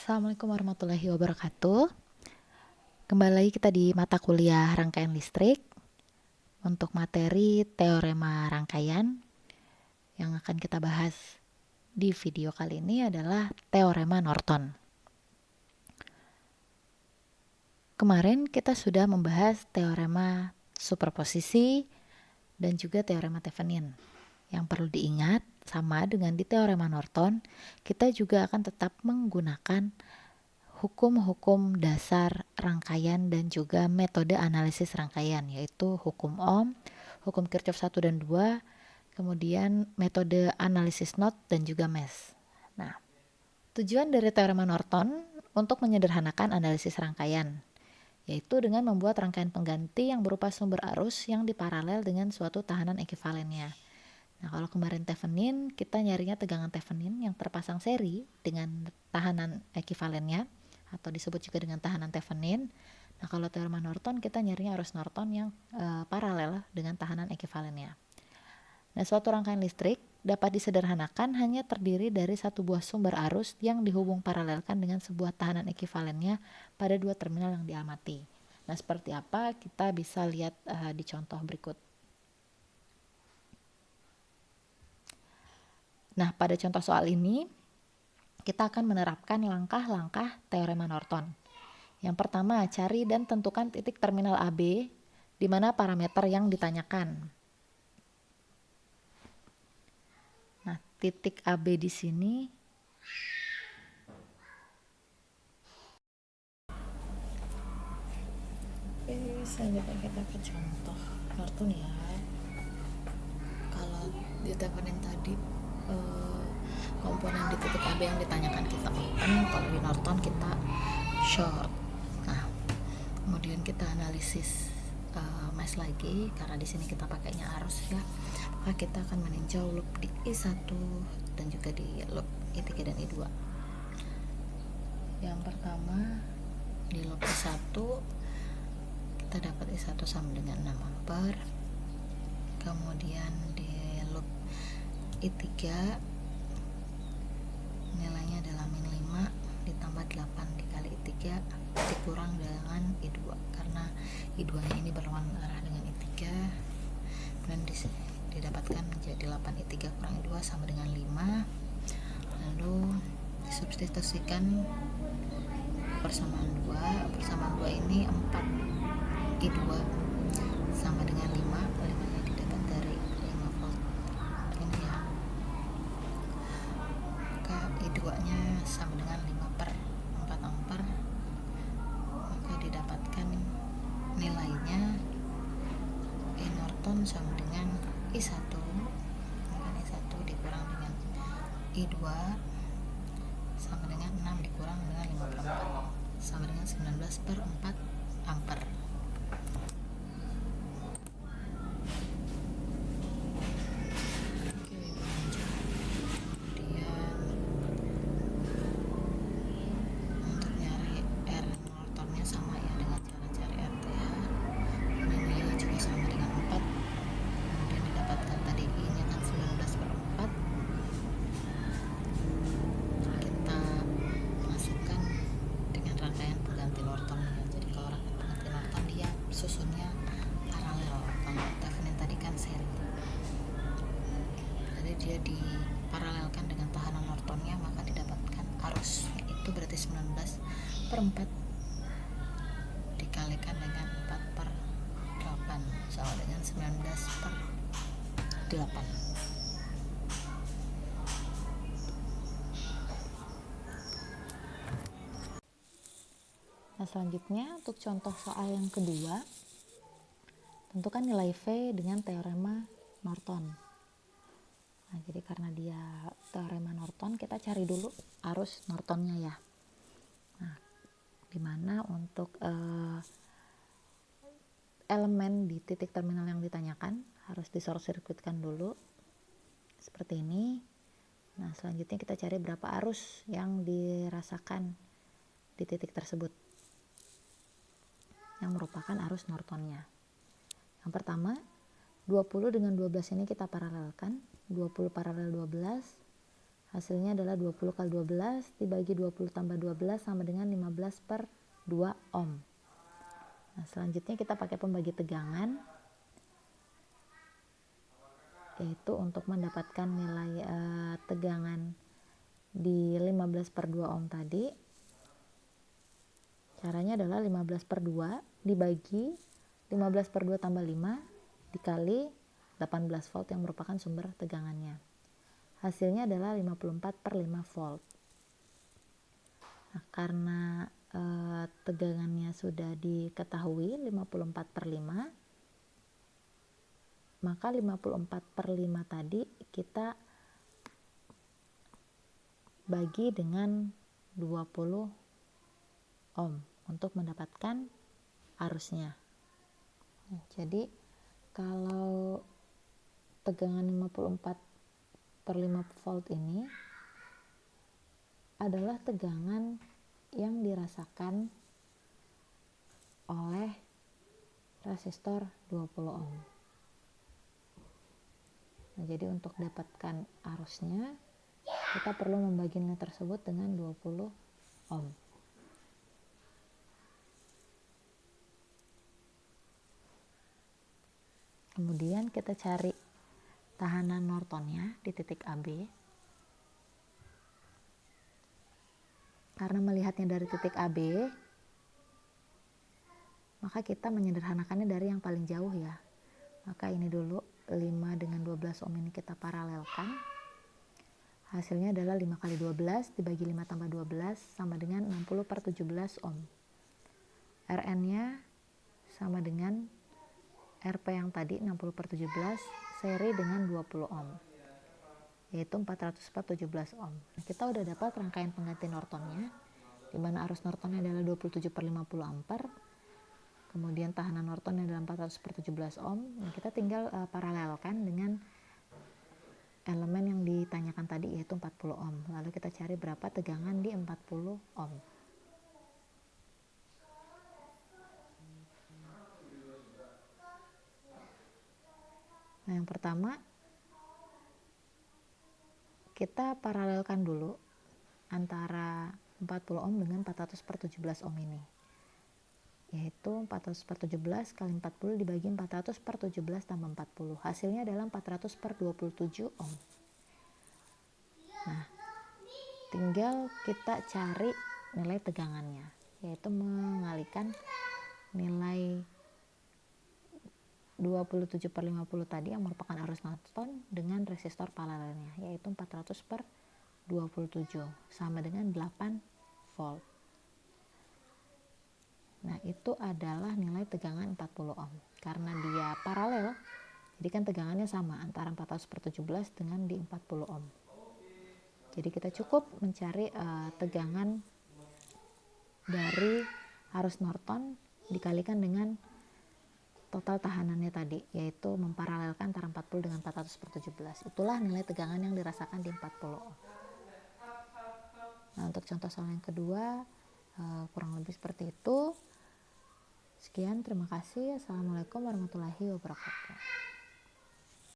Assalamualaikum warahmatullahi wabarakatuh. Kembali lagi kita di mata kuliah rangkaian listrik untuk materi teorema rangkaian. Yang akan kita bahas di video kali ini adalah teorema Norton. Kemarin kita sudah membahas teorema superposisi dan juga teorema Thevenin. Yang perlu diingat, sama dengan di teorema Norton, kita juga akan tetap menggunakan hukum-hukum dasar rangkaian dan juga metode analisis rangkaian, yaitu hukum Ohm, hukum Kirchhoff 1 dan 2, kemudian metode analisis knot dan juga mesh. Nah, tujuan dari teorema Norton untuk menyederhanakan analisis rangkaian, yaitu dengan membuat rangkaian pengganti yang berupa sumber arus yang diparalel dengan suatu tahanan ekivalennya. Nah, kalau kemarin Thevenin, kita nyarinya tegangan Thevenin yang terpasang seri dengan tahanan ekivalennya, atau disebut juga dengan tahanan Thevenin. Nah, kalau teorema Norton, kita nyarinya arus Norton yang paralel dengan tahanan ekivalennya. Nah, suatu rangkaian listrik dapat disederhanakan hanya terdiri dari satu buah sumber arus yang dihubung paralelkan dengan sebuah tahanan ekivalennya pada dua terminal yang diamati. Nah, seperti apa? Kita bisa lihat di contoh berikut. Nah, pada contoh soal ini, kita akan menerapkan langkah-langkah teorema Norton. Yang pertama, cari dan tentukan titik terminal AB di mana parameter yang ditanyakan. Nah, titik AB di sini selanjutnya kita ke contoh Norton ya. Kalau di Thevenin tadi komponen di titik AB yang ditanyakan kita open, kalau di Norton kita short. Nah, kemudian kita analisis mesh lagi, karena di sini kita pakainya arus ya, maka kita akan meninjau loop di I1 dan juga di loop I3 dan I2. Yang pertama, di loop I1 kita dapat I1 sama dengan 6 ampere. Kemudian di loop I3 nilainya adalah min 5 ditambah 8 dikali I3 dikurang dengan I2, karena I2 nya ini berlawanan arah dengan I3, dan didapatkan menjadi 8 I3 kurang I2 sama dengan 5. Lalu disubstitusikan persamaan 2 ini 4 I2 sama dengan 5 nya didapat dari 5 volt ini ya, maka I2 nya sama dengan 5/4 ampere, maka didapatkan nilainya I Norton sama dengan I1, maka I1 dikurang dengan I2 sama dengan 6 dikurang dengan 5/4 sama dengan 19/4 ampere. Susunnya paralel, kalau Thevenin tadi kan seri, jadi dia diparalelkan dengan tahanan Nortonnya, maka didapatkan arus, itu berarti 19/4 dikalikan dengan 4/8 sama dengan 19/8. Nah, selanjutnya untuk contoh soal yang kedua, tentukan nilai V dengan teorema Norton. Nah, jadi karena dia teorema Norton, kita cari dulu arus Nortonnya ya. Nah, dimana untuk elemen di titik terminal yang ditanyakan harus di short circuitkan dulu seperti ini. Nah, selanjutnya kita cari berapa arus yang dirasakan di titik tersebut yang merupakan arus Nortonnya. Yang pertama, 20 dengan 12 ini kita paralelkan. 20 paralel 12 Hasilnya adalah 20 kali 12 dibagi 20 tambah 12 sama dengan 15 per 2 ohm. Nah, selanjutnya kita pakai pembagi tegangan, yaitu untuk mendapatkan nilai tegangan di 15 per 2 ohm tadi. Caranya adalah 15 per 2 dibagi 15 per 2 tambah 5 dikali 18 volt yang merupakan sumber tegangannya. Hasilnya adalah 54 per 5 volt. Nah, karena tegangannya sudah diketahui 54 per 5, maka 54 per 5 tadi kita bagi dengan 20 ohm untuk mendapatkan arusnya. Jadi kalau tegangan 54 per 5 volt ini adalah tegangan yang dirasakan oleh resistor 20 ohm. Nah, jadi untuk dapatkan arusnya kita perlu membagi nilai tersebut dengan 20 ohm. Kemudian kita cari tahanan Nortonnya di titik AB. Karena melihatnya dari titik AB, maka kita menyederhanakannya dari yang paling jauh ya. Maka ini dulu 5 dengan 12 ohm ini kita paralelkan. Hasilnya adalah 5 kali 12 dibagi 5 tambah 12 sama dengan 60 per 17 ohm. Rn-nya sama dengan Rp yang tadi 60 per 17 seri dengan 20 ohm, yaitu 400 per 17 ohm. Nah, kita udah dapat rangkaian pengganti Nortonnya, di mana arus Nortonnya adalah 27 per 50 ampere, kemudian tahanan Nortonnya adalah 400 per 17 ohm. Nah, kita tinggal paralelkan dengan elemen yang ditanyakan tadi, yaitu 40 ohm. Lalu kita cari berapa tegangan di 40 ohm. Nah, yang pertama kita paralelkan dulu antara 40 ohm dengan 400 per 17 ohm ini, yaitu 400 per 17 kali 40 dibagi 400 per 17 tambah 40. Hasilnya adalah 400 per 27 ohm. Nah, tinggal kita cari nilai tegangannya, yaitu mengalikan nilai 27 per 50 tadi yang merupakan arus Norton dengan resistor paralelnya, yaitu 400 per 27 sama dengan 8 volt. Nah, itu adalah nilai tegangan 40 ohm. Karena dia paralel, jadi kan tegangannya sama antara 400 per 17 dengan di 40 ohm. Jadi kita cukup mencari tegangan dari arus Norton dikalikan dengan total tahanannya tadi, yaitu memparalelkan antara 40 dengan 400 per 17. Itulah nilai tegangan yang dirasakan di 40 ohm. Nah, untuk contoh soal yang kedua kurang lebih seperti itu. Sekian, terima kasih. Assalamualaikum warahmatullahi wabarakatuh.